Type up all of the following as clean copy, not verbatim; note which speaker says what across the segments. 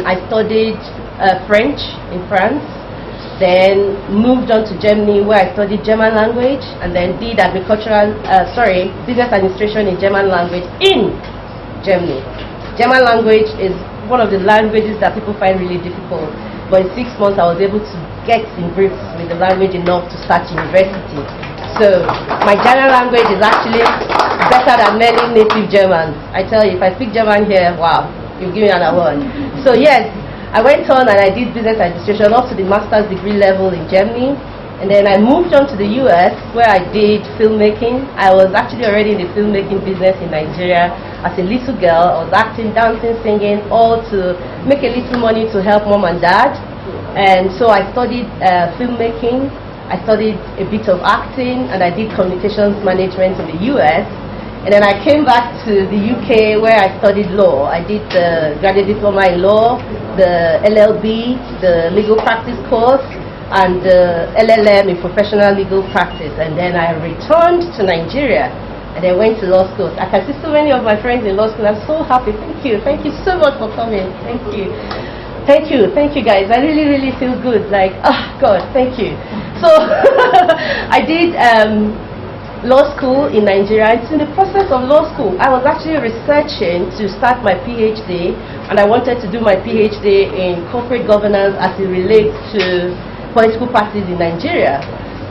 Speaker 1: I studied French in France, then moved on to Germany where I studied German language, and then did business administration in German language in Germany. German language is one of the languages that people find really difficult, but in 6 months I was able to get in grips with the language enough to start university. So my German language is actually better than many native Germans. I tell you, if I speak German here, wow, you give me an award. So yes, I went on and I did business administration up to the master's degree level in Germany, and then I moved on to the US where I did filmmaking. I was actually already in the filmmaking business in Nigeria as a little girl. I was acting, dancing, singing, all to make a little money to help mom and dad. And so I studied filmmaking, I studied a bit of acting, and I did communications management in the US. And then I came back to the UK where I studied law. I did the graduate diploma in law, the LLB, the legal practice course, and the LLM in professional legal practice. And then I returned to Nigeria and then went to law school. I can see so many of my friends in law school. I'm so happy. Thank you. Thank you so much for coming. Thank you. Thank you. Thank you, guys. I really, really feel good. Like, oh, God, thank you. So I did law school in Nigeria. It's in the process of law school. I was actually researching to start my PhD, and I wanted to do my PhD in corporate governance as it relates to political parties in Nigeria.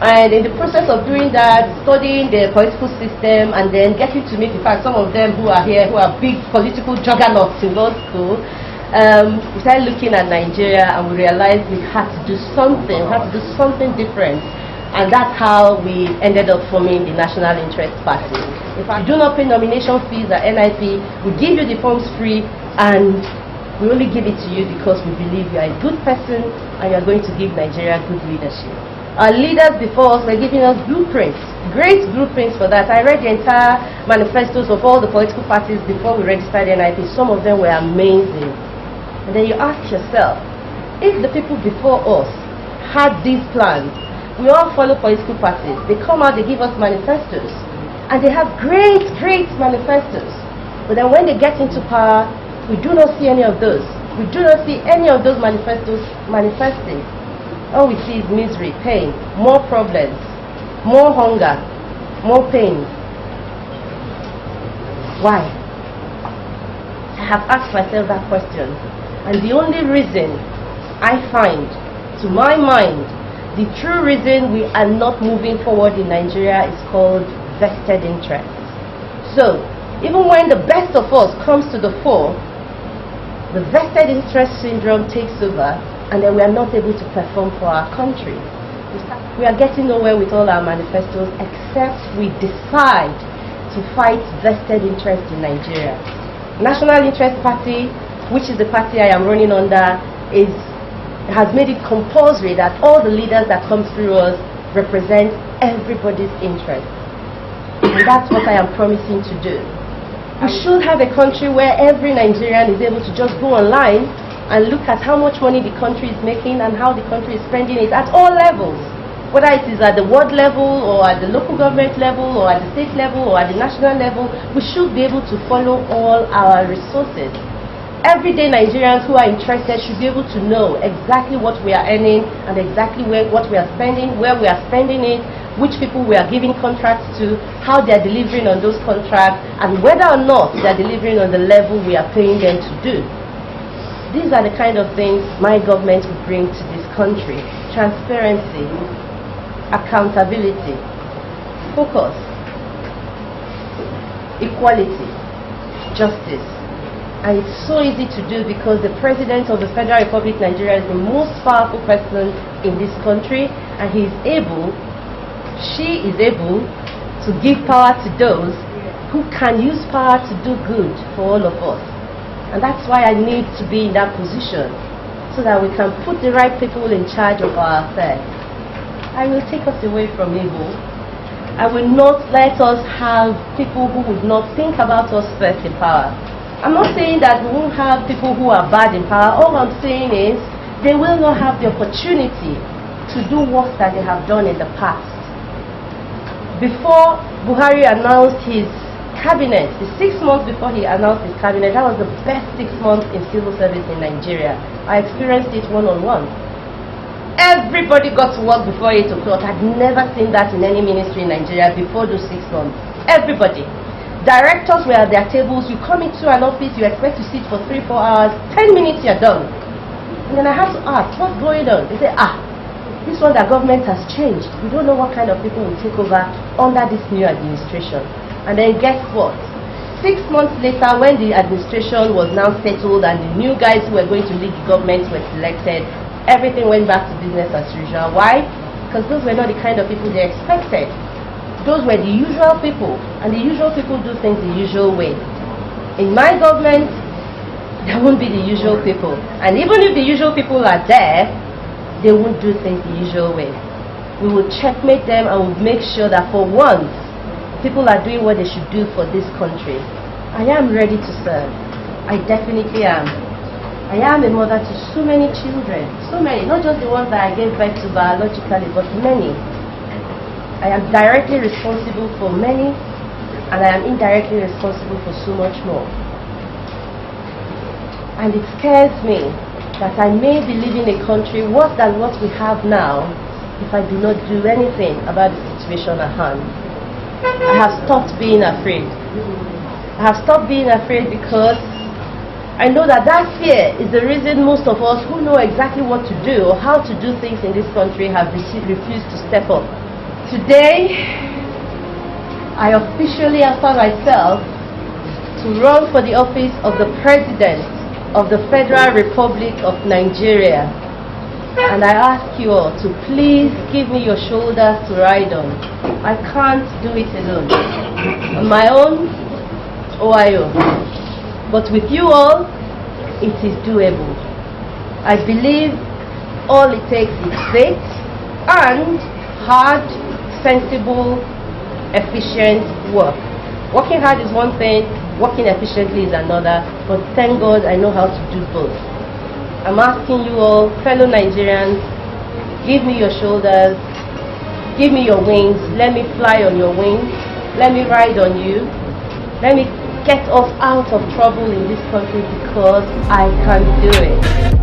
Speaker 1: And in the process of doing that, studying the political system, and then getting to meet, in fact, some of them who are here, who are big political juggernauts in law school, we started looking at Nigeria and we realized we had to do something different. And that's how we ended up forming the National Interest Party. In fact, we do not pay nomination fees at NIP. We give you the forms free, and we only give it to you because we believe you are a good person and you are going to give Nigeria good leadership. Our leaders before us were giving us blueprints, great blueprints for that. I read the entire manifestos of all the political parties before we registered NIP. Some of them were amazing. And then you ask yourself, if the people before us had these plans, we all follow political parties. They come out, they give us manifestos. And they have great, great manifestos. But then when they get into power, we do not see any of those. We do not see any of those manifestos manifesting. All we see is misery, pain, more problems, more hunger, more pain. Why? I have asked myself that question. And the only reason I find, to my mind, the true reason we are not moving forward in Nigeria is called vested interest. So, even when the best of us comes to the fore, the vested interest syndrome takes over, and then we are not able to perform for our country. We are getting nowhere with all our manifestos except we decide to fight vested interest in Nigeria. National Interest Party, which is the party I am running under, has made it compulsory that all the leaders that come through us represent everybody's interest. And that's what I am promising to do. We should have a country where every Nigerian is able to just go online and look at how much money the country is making and how the country is spending it at all levels. Whether it is at the world level or at the local government level or at the state level or at the national level, we should be able to follow all our resources. Everyday Nigerians who are interested should be able to know exactly what we are earning and exactly what we are spending, where we are spending it, which people we are giving contracts to, how they are delivering on those contracts, and whether or not they are delivering on the level we are paying them to do. These are the kind of things my government will bring to this country. Transparency, accountability, focus, equality, justice. And it's so easy to do because the President of the Federal Republic of Nigeria is the most powerful person in this country, and she is able to give power to those who can use power to do good for all of us. And that's why I need to be in that position, so that we can put the right people in charge of our affairs. I will take us away from evil. I will not let us have people who would not think about us first in power. I'm not saying that we won't have people who are bad in power. All I'm saying is they will not have the opportunity to do work that they have done in the past. Before Buhari announced his cabinet, the 6 months before he announced his cabinet, that was the best 6 months in civil service in Nigeria. I experienced it one-on-one. Everybody got to work before 8 o'clock. I'd never seen that in any ministry in Nigeria before those 6 months. Everybody. Directors were at their tables. You come into an office, you expect to sit for 3-4 hours, 10 minutes you're done. And then I have to ask, what's going on? They say, this one, the government has changed. We don't know what kind of people will take over under this new administration. And then guess what? 6 months later, when the administration was now settled and the new guys who were going to lead the government were selected, everything went back to business as usual. Why? Because those were not the kind of people they expected. Those were the usual people, and the usual people do things the usual way. In my government, there won't be the usual people. And even if the usual people are there, they won't do things the usual way. We will checkmate them and we'll make sure that for once, people are doing what they should do for this country. I am ready to serve. I definitely am. I am a mother to so many children. So many. Not just the ones that I gave birth to biologically, but many. I am directly responsible for many, and I am indirectly responsible for so much more. And it scares me that I may be leaving a country worse than what we have now if I do not do anything about the situation at hand. I have stopped being afraid. I have stopped being afraid because I know that fear is the reason most of us who know exactly what to do or how to do things in this country have refused to step up. Today, I officially offer myself to run for the office of the President of the Federal Republic of Nigeria. And I ask you all to please give me your shoulders to ride on. I can't do it alone. On my own, OIO. But with you all, it is doable. I believe all it takes is faith and hard, sensible, efficient work. Working hard is one thing, working efficiently is another, but thank God I know how to do both. I'm asking you all, fellow Nigerians, give me your shoulders, give me your wings, let me fly on your wings, let me ride on you, let me get us out of trouble in this country because I can do it.